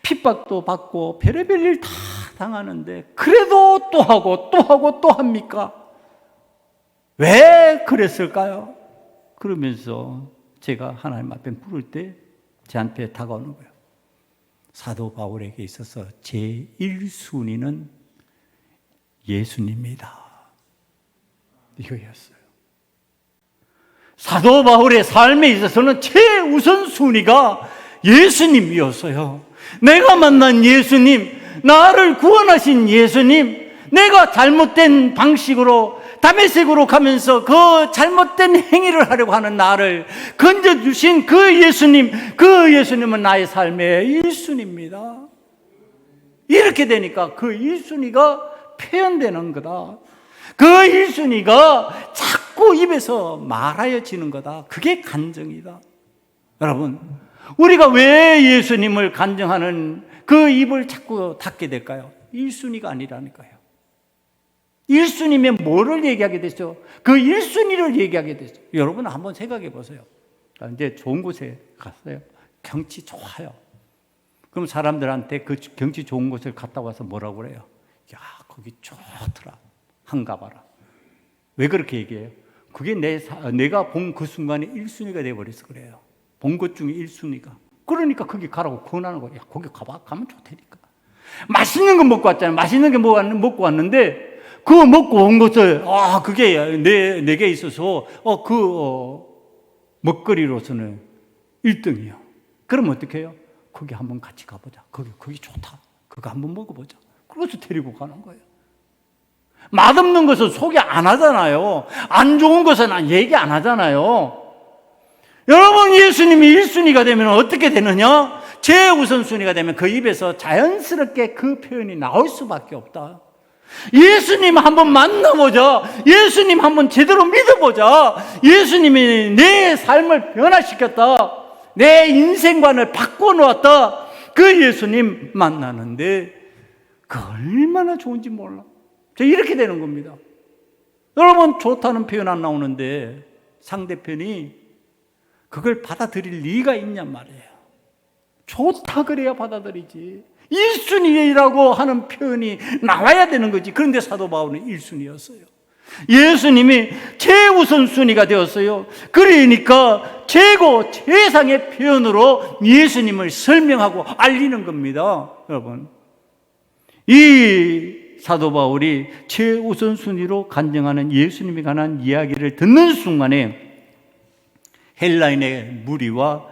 핍박도 받고 별의별 일 다 당하는데 그래도 또 하고 또 하고 또 합니까? 왜 그랬을까요? 그러면서 제가 하나님 앞에 물을 때 저한테 다가오는 거예요. 사도 바울에게 있어서 제1순위는 예수님이다, 이거였어요. 사도 바울의 삶에 있어서는 최우선순위가 예수님이었어요. 내가 만난 예수님, 나를 구원하신 예수님, 내가 잘못된 방식으로 다메섹으로 가면서 그 잘못된 행위를 하려고 하는 나를 건져주신 그 예수님, 그 예수님은 나의 삶의 1순위입니다. 이렇게 되니까 그 1순위가 표현되는 거다. 그 1순위가 자꾸 입에서 말하여지는 거다. 그게 간증이다. 여러분, 우리가 왜 예수님을 간증하는 그 입을 자꾸 닫게 될까요? 1순위가 아니라니까요. 1순위면 뭐를 얘기하게 되죠? 그 1순위를 얘기하게 되죠. 여러분 한번 생각해 보세요. 이제 좋은 곳에 갔어요. 경치 좋아요. 그럼 사람들한테 그 경치 좋은 곳을 갔다 와서 뭐라고 그래요? 야, 거기 좋더라. 한가 봐라. 왜 그렇게 얘기해요? 그게 내가 본 그 순간에 1순위가 돼버려서 그래요. 본 것 중에 1순위가. 그러니까 거기 가라고 권하는 거예요. 야, 거기 가봐. 가면 좋다니까. 맛있는 거 먹고 왔잖아요. 맛있는 거 먹고 왔는데 그거 먹고 온 것을, 그게 내게 있어서, 먹거리로서는 1등이야. 그럼 어떻게 해요? 거기 한번 같이 가보자. 거기 좋다. 그거 한번 먹어보자. 그래서 데리고 가는 거예요. 맛없는 것은 소개 안 하잖아요. 안 좋은 것은 얘기 안 하잖아요. 여러분, 예수님이 1순위가 되면 어떻게 되느냐? 최우선순위가 되면 그 입에서 자연스럽게 그 표현이 나올 수밖에 없다. 예수님 한번 만나보자. 예수님 한번 제대로 믿어보자. 예수님이 내 삶을 변화시켰다. 내 인생관을 바꿔놓았다. 그 예수님 만나는데 그 얼마나 좋은지 몰라. 이렇게 되는 겁니다. 여러분, 좋다는 표현 안 나오는데 상대편이 그걸 받아들일 리가 있냔 말이에요. 좋다 그래야 받아들이지. 1순위라고 하는 표현이 나와야 되는 거지. 그런데 사도 바울은 1순위였어요. 예수님이 최우선순위가 되었어요. 그러니까 최상의 표현으로 예수님을 설명하고 알리는 겁니다. 여러분, 이 사도 바울이 최우선순위로 간증하는 예수님에 관한 이야기를 듣는 순간에 헬라인의 무리와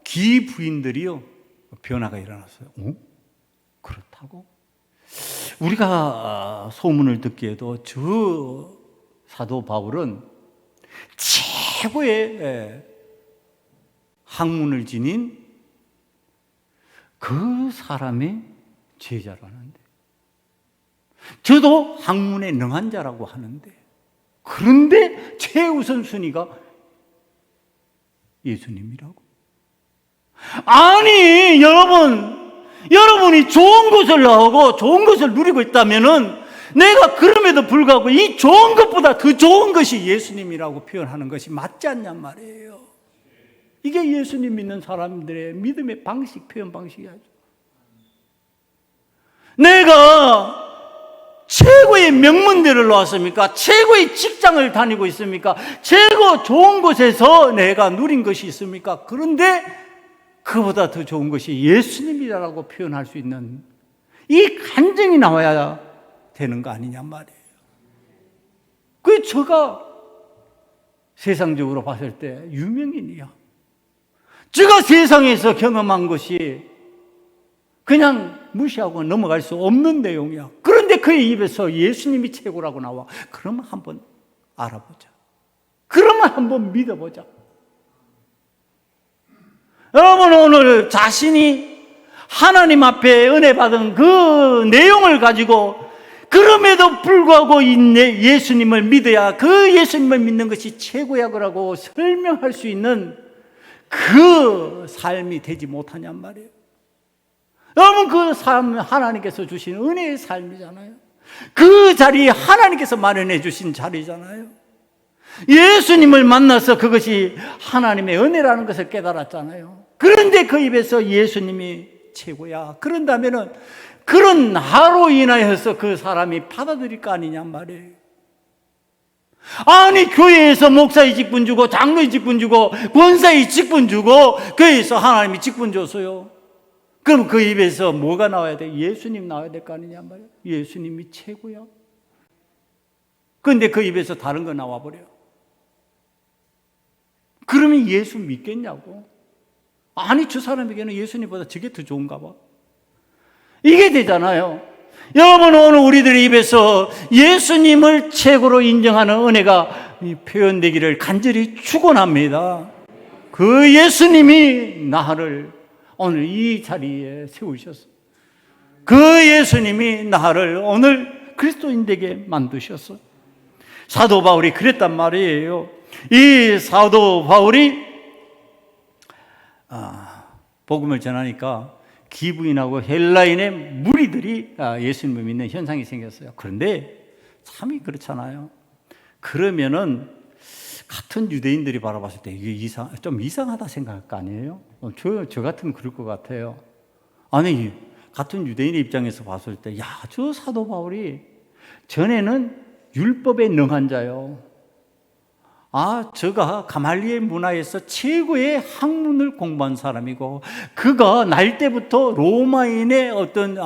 기부인들이요, 변화가 일어났어요. 그렇다고? 우리가 소문을 듣기에도 저 사도 바울은 최고의 학문을 지닌 그 사람의 제자라는데, 저도 학문에 능한 자라고 하는데, 그런데 최우선순위가 예수님이라고? 아니, 여러분이 좋은 것을 나오고 좋은 것을 누리고 있다면은 내가 그럼에도 불구하고 이 좋은 것보다 더 좋은 것이 예수님이라고 표현하는 것이 맞지 않냔 말이에요. 이게 예수님 믿는 사람들의 믿음의 방식, 표현 방식이죠. 내가 최고의 명문대를 나왔습니까? 최고의 직장을 다니고 있습니까? 최고 좋은 곳에서 내가 누린 것이 있습니까? 그런데 그보다 더 좋은 것이 예수님이라고 표현할 수 있는 이 간증이 나와야 되는 거 아니냐 말이에요. 그 저가 세상적으로 봤을 때 유명인이야. 제가 세상에서 경험한 것이 그냥 무시하고 넘어갈 수 없는 내용이야. 그런데 그의 입에서 예수님이 최고라고 나와. 그러면 한번 알아보자. 그러면 한번 믿어보자. 여러분, 오늘 자신이 하나님 앞에 은혜 받은 그 내용을 가지고 그럼에도 불구하고 예수님을 믿어야 그 예수님을 믿는 것이 최고야 그러고 설명할 수 있는 그 삶이 되지 못하냔 말이에요. 여러분, 그 삶은 하나님께서 주신 은혜의 삶이잖아요. 그 자리 하나님께서 마련해 주신 자리잖아요. 예수님을 만나서 그것이 하나님의 은혜라는 것을 깨달았잖아요. 그런데 그 입에서 예수님이 최고야. 그런다면은 그런 나로 인하여서 그 사람이 받아들일 거 아니냐 말이에요. 아니, 교회에서 목사의 직분 주고 장로의 직분 주고 권사의 직분 주고 교회에서 하나님이 직분 줬어요. 그럼 그 입에서 뭐가 나와야 돼? 예수님 나와야 될 거 아니냐 말이에요. 예수님이 최고야. 그런데 그 입에서 다른 거 나와버려요. 그러면 예수 믿겠냐고. 아니, 저 사람에게는 예수님보다 저게 더 좋은가 봐. 이게 되잖아요. 여러분, 오늘 우리들의 입에서 예수님을 최고로 인정하는 은혜가 표현되기를 간절히 축원합니다. 그 예수님이 나를 오늘 이 자리에 세우셨어. 그 예수님이 나를 오늘 그리스도인 되게 만드셨어. 사도 바울이 그랬단 말이에요. 이 사도 바울이 복음을 전하니까 기부인하고 헬라인의 무리들이 예수님을 믿는 현상이 생겼어요. 그런데 참이 그렇잖아요. 그러면은 같은 유대인들이 바라봤을 때 이게 좀 이상하다 생각할 거 아니에요? 저 같으면 그럴 것 같아요. 아니, 같은 유대인의 입장에서 봤을 때, 야, 저 사도 바울이 전에는 율법에 능한 자요. 저가 가말리엘 문화에서 최고의 학문을 공부한 사람이고, 그가 날 때부터 로마인의 어떤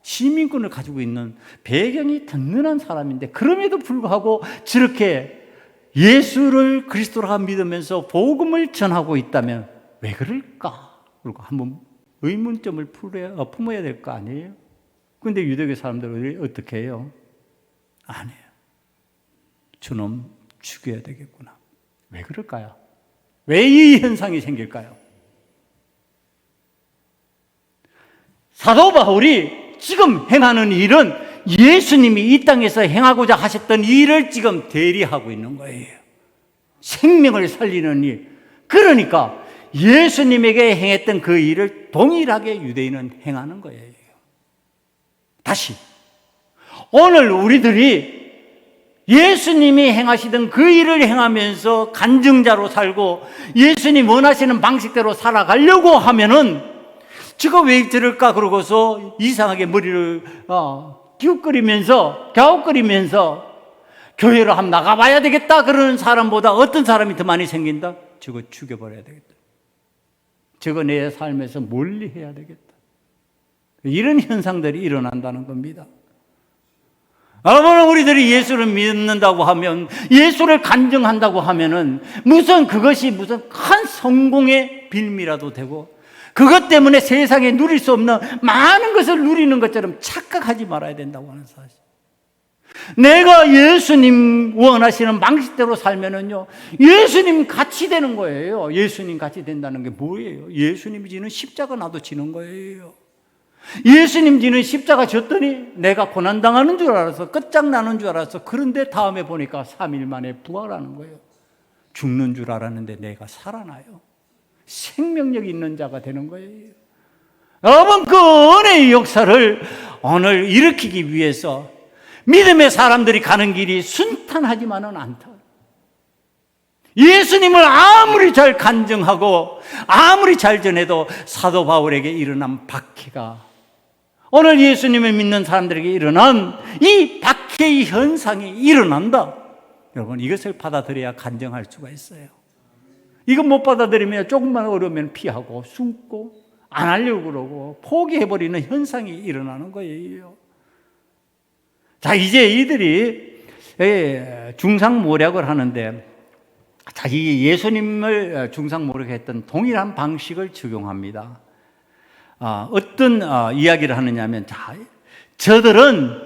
시민권을 가지고 있는 배경이 든든한 사람인데, 그럼에도 불구하고 저렇게 예수를 그리스도라 믿으면서 복음을 전하고 있다면 왜 그럴까? 그리고 한번 의문점을 품어야 될 거 아니에요? 그런데 유대교 사람들은 어떻게 해요? 안 해요. 저놈 죽여야 되겠구나. 왜 그럴까요? 왜 이 현상이 생길까요? 사도 바울이 지금 행하는 일은 예수님이 이 땅에서 행하고자 하셨던 일을 지금 대리하고 있는 거예요. 생명을 살리는 일. 그러니까 예수님에게 행했던 그 일을 동일하게 유대인은 행하는 거예요. 다시, 오늘 우리들이 예수님이 행하시던 그 일을 행하면서 간증자로 살고 예수님 원하시는 방식대로 살아가려고 하면은 저거 왜 저럴까 그러고서 이상하게 머리를 갸웃거리면서 교회로 한번 나가봐야 되겠다 그러는 사람보다 어떤 사람이 더 많이 생긴다? 저거 죽여버려야 되겠다. 저거 내 삶에서 멀리 해야 되겠다. 이런 현상들이 일어난다는 겁니다. 여러분, 우리들이 예수를 믿는다고 하면, 예수를 간증한다고 하면은 그것이 무슨 큰 성공의 빌미라도 되고, 그것 때문에 세상에 누릴 수 없는 많은 것을 누리는 것처럼 착각하지 말아야 된다고 하는 사실. 내가 예수님 원하시는 방식대로 살면은요, 예수님 같이 되는 거예요. 예수님 같이 된다는 게 뭐예요? 예수님이 지는 십자가 나도 지는 거예요. 예수님 지는 십자가 졌더니 내가 고난당하는 줄 알아서, 끝장나는 줄 알아서, 그런데 다음에 보니까 3일 만에 부활하는 거예요. 죽는 줄 알았는데 내가 살아나요. 생명력 있는 자가 되는 거예요. 여러분, 그 은혜의 역사를 오늘 일으키기 위해서 믿음의 사람들이 가는 길이 순탄하지만은 않다. 예수님을 아무리 잘 간증하고 아무리 잘 전해도 사도 바울에게 일어난 박해가, 오늘 예수님을 믿는 사람들에게 일어난 이 박해의 현상이 일어난다. 여러분, 이것을 받아들여야 간증할 수가 있어요. 이거 못 받아들이면 조금만 어려우면 피하고 숨고 안 하려고 그러고 포기해버리는 현상이 일어나는 거예요. 자, 이제 이들이 중상모략을 하는데, 자기 예수님을 중상모략했던 동일한 방식을 적용합니다. 어떤 이야기를 하느냐면, 자, 저들은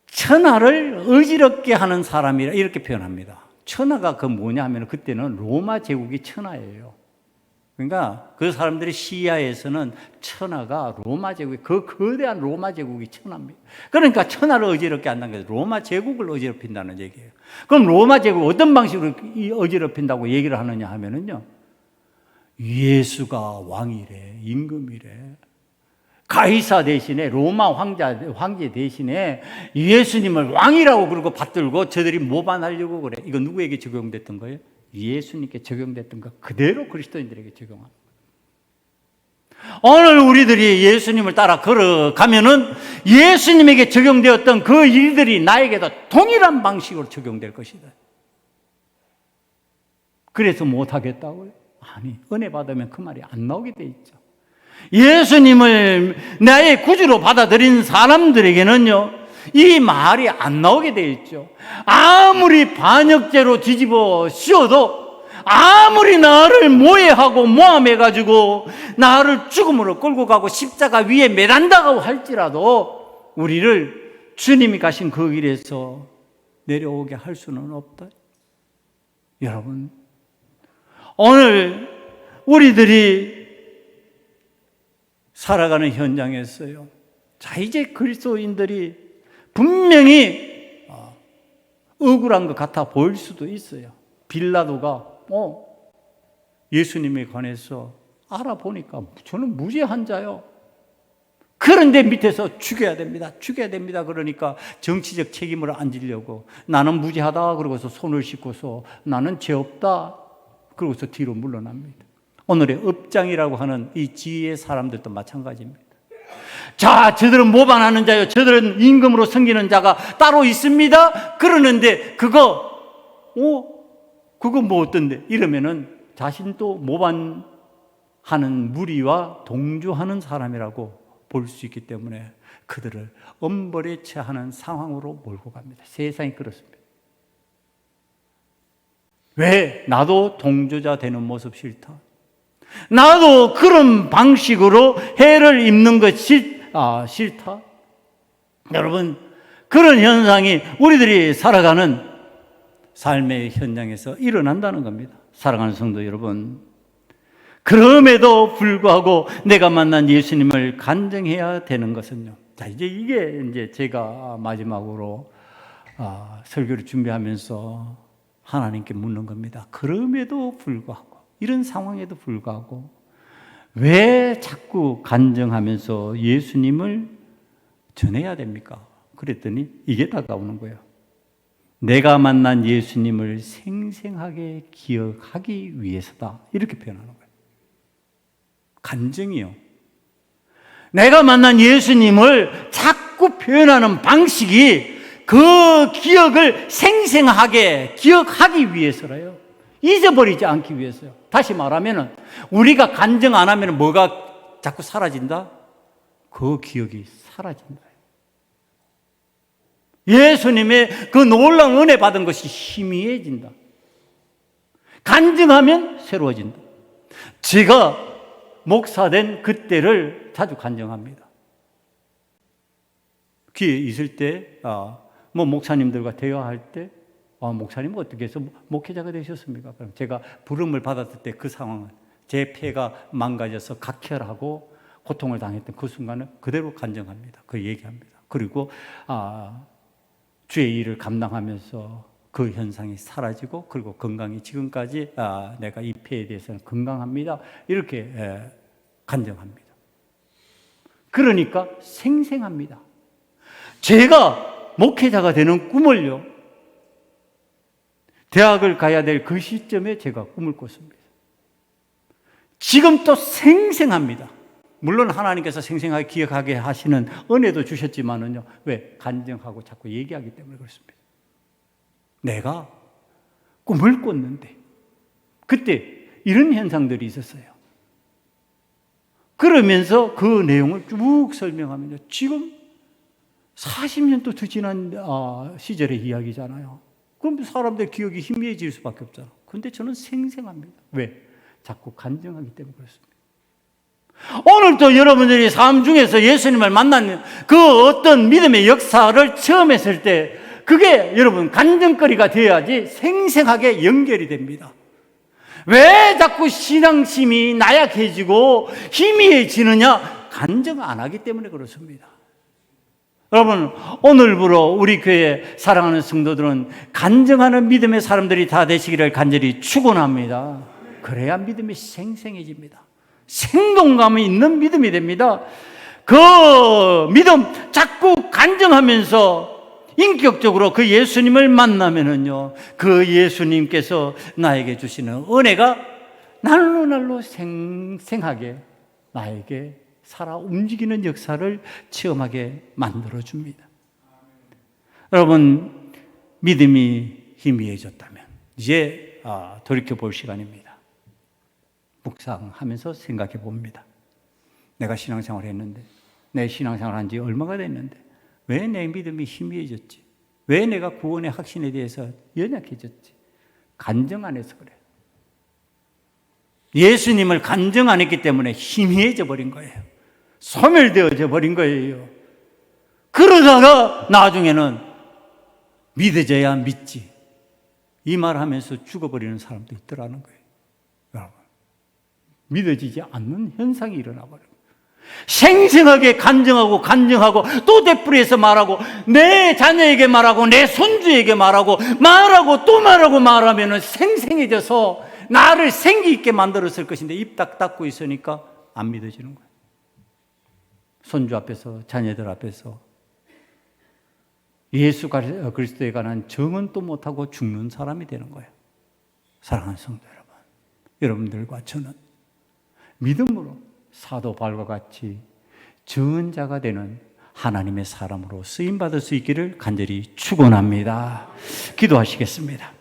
천하를 어지럽게 하는 사람이라 이렇게 표현합니다. 천하가 그 뭐냐 하면 그때는 로마 제국이 천하예요. 그러니까 그 사람들이 시야에서는 천하가 로마 제국이, 그 거대한 로마 제국이 천하입니다. 그러니까 천하를 어지럽게 한다는 게 로마 제국을 어지럽힌다는 얘기예요. 그럼 로마 제국 어떤 방식으로 어지럽힌다고 얘기를 하느냐 하면은요, 예수가 왕이래, 임금이래. 가이사 대신에 로마 황제 대신에 예수님을 왕이라고 그러고 받들고 저들이 모반하려고 그래. 이거 누구에게 적용됐던 거예요? 예수님께 적용됐던 거 그대로 그리스도인들에게 적용합니다. 오늘 우리들이 예수님을 따라 걸어가면은 예수님에게 적용되었던 그 일들이 나에게도 동일한 방식으로 적용될 것이다. 그래서 못하겠다고요? 아니, 은혜 받으면 그 말이 안 나오게 돼 있죠. 예수님을 나의 구주로 받아들인 사람들에게는요, 이 말이 안 나오게 되어 있죠. 아무리 반역죄로 뒤집어 씌워도, 아무리 나를 모해하고 모함해가지고 나를 죽음으로 끌고 가고 십자가 위에 매단다고 할지라도 우리를 주님이 가신 그 길에서 내려오게 할 수는 없다. 여러분, 오늘 우리들이 살아가는 현장에서요, 자, 이제 그리스도인들이 분명히 억울한 것 같아 보일 수도 있어요. 빌라도가 예수님에 관해서 알아보니까 저는 무죄한 자요. 그런데 밑에서 죽여야 됩니다. 죽여야 됩니다. 그러니까 정치적 책임을 안 지려고 나는 무죄하다 그러고서 손을 씻고서 나는 죄 없다 그러고서 뒤로 물러납니다. 오늘의 업장이라고 하는 이 지혜의 사람들도 마찬가지입니다. 자, 저들은 모반하는 자요, 저들은 임금으로 섬기는 자가 따로 있습니다. 그러는데 그거 뭐 어떤데? 이러면은 자신도 모반하는 무리와 동조하는 사람이라고 볼 수 있기 때문에 그들을 엄벌에 처하는 상황으로 몰고 갑니다. 세상이 그렇습니다. 왜? 나도 동조자 되는 모습 싫다. 나도 그런 방식으로 해를 입는 것 싫다. 여러분, 그런 현상이 우리들이 살아가는 삶의 현장에서 일어난다는 겁니다. 사랑하는 성도 여러분, 그럼에도 불구하고 내가 만난 예수님을 간증해야 되는 것은요. 자, 이게 제가 마지막으로 설교를 준비하면서 하나님께 묻는 겁니다. 그럼에도 불구하고, 이런 상황에도 불구하고 왜 자꾸 간증하면서 예수님을 전해야 됩니까? 그랬더니 이게 다가오는 거예요. 내가 만난 예수님을 생생하게 기억하기 위해서다. 이렇게 표현하는 거예요. 간증이요. 내가 만난 예수님을 자꾸 표현하는 방식이 그 기억을 생생하게 기억하기 위해서라요. 잊어버리지 않기 위해서요. 다시 말하면 우리가 간증 안 하면 뭐가 자꾸 사라진다? 그 기억이 사라진다. 예수님의 그 놀라운 은혜 받은 것이 희미해진다. 간증하면 새로워진다. 제가 목사된 그때를 자주 간증합니다. 기회 있을 때, 목사님들과 대화할 때, 목사님 어떻게 해서 목회자가 되셨습니까? 그럼 제가 부름을 받았을 때 그 상황은 제 폐가 망가져서 각혈하고 고통을 당했던 그 순간을 그대로 간증합니다. 그 얘기합니다. 그리고 주의 일을 감당하면서 그 현상이 사라지고 그리고 건강이 지금까지 내가 이 폐에 대해서는 건강합니다. 이렇게 간증합니다. 그러니까 생생합니다. 제가 목회자가 되는 꿈을요, 대학을 가야 될 그 시점에 제가 꿈을 꿨습니다. 지금 또 생생합니다. 물론 하나님께서 생생하게 기억하게 하시는 은혜도 주셨지만은요, 왜? 간증하고 자꾸 얘기하기 때문에 그렇습니다. 내가 꿈을 꿨는데 그때 이런 현상들이 있었어요. 그러면서 그 내용을 쭉 설명하면요, 지금 40년도 더 지난 시절의 이야기잖아요. 그럼 사람들 기억이 희미해질 수밖에 없잖아. 그런데 저는 생생합니다. 왜? 자꾸 간증하기 때문에 그렇습니다. 오늘도 여러분들이 삶 중에서 예수님을 만난 그 어떤 믿음의 역사를 처음 했을 때 그게 여러분 간증거리가 되어야지 생생하게 연결이 됩니다. 왜 자꾸 신앙심이 나약해지고 희미해지느냐? 간증 안 하기 때문에 그렇습니다. 여러분, 오늘부로 우리 교회 사랑하는 성도들은 간증하는 믿음의 사람들이 다 되시기를 간절히 축원합니다. 그래야 믿음이 생생해집니다. 생동감이 있는 믿음이 됩니다. 그 믿음 자꾸 간증하면서 인격적으로 그 예수님을 만나면은요, 그 예수님께서 나에게 주시는 은혜가 날로 날로 생생하게 나에게 살아 움직이는 역사를 체험하게 만들어줍니다. 여러분, 믿음이 희미해졌다면 이제 돌이켜볼 시간입니다. 묵상하면서 생각해 봅니다. 내가 신앙생활을 했는데, 내 신앙생활을 한 지 얼마가 됐는데 왜 내 믿음이 희미해졌지? 왜 내가 구원의 확신에 대해서 연약해졌지? 간증 안 해서 그래. 예수님을 간증 안 했기 때문에 희미해져 버린 거예요. 소멸되어져 버린 거예요. 그러다가 나중에는 믿어져야 믿지, 이 말하면서 죽어버리는 사람도 있더라는 거예요. 여러분, 믿어지지 않는 현상이 일어나 버려요. 생생하게 간증하고 또 되풀이해서 말하고 내 자녀에게 말하고 내 손주에게 말하고 또 말하면 생생해져서 나를 생기 있게 만들었을 것인데 입 딱 닫고 있으니까 안 믿어지는 거예요. 손주 앞에서, 자녀들 앞에서 예수 그리스도에 관한 정언도 못하고 죽는 사람이 되는 거예요. 사랑하는 성도 여러분, 여러분들과 저는 믿음으로 사도 바울과 같이 정언자가 되는 하나님의 사람으로 쓰임받을 수 있기를 간절히 축원합니다. 기도하시겠습니다.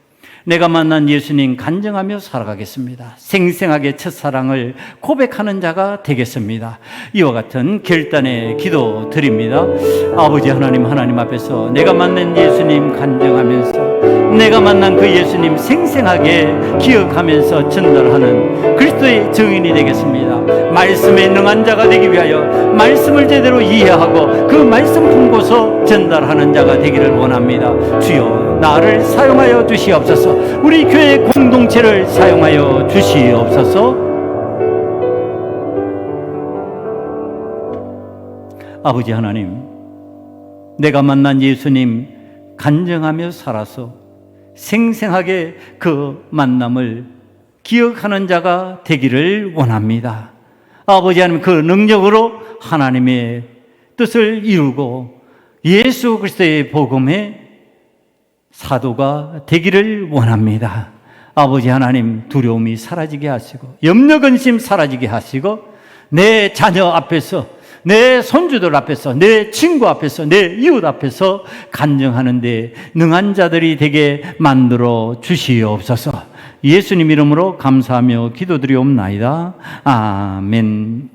내가 만난 예수님 간증하며 살아가겠습니다. 생생하게 첫사랑을 고백하는 자가 되겠습니다. 이와 같은 결단의 기도 드립니다. 아버지 하나님 앞에서 내가 만난 예수님 간증하면서 내가 만난 그 예수님 생생하게 기억하면서 전달하는 그리스도의 증인이 되겠습니다. 말씀에 능한 자가 되기 위하여 말씀을 제대로 이해하고 그 말씀 품고서 전달하는 자가 되기를 원합니다. 주여, 나를 사용하여 주시옵소서. 우리 교회 공동체를 사용하여 주시옵소서. 아버지 하나님, 내가 만난 예수님 간증하며 살아서 생생하게 그 만남을 기억하는 자가 되기를 원합니다. 아버지 하나님, 그 능력으로 하나님의 뜻을 이루고 예수 그리스도의 복음에 사도가 되기를 원합니다. 아버지 하나님, 두려움이 사라지게 하시고 염려 근심 사라지게 하시고 내 자녀 앞에서, 내 손주들 앞에서, 내 친구 앞에서, 내 이웃 앞에서 간증하는 데 능한 자들이 되게 만들어 주시옵소서. 예수님 이름으로 감사하며 기도드리옵나이다. 아멘.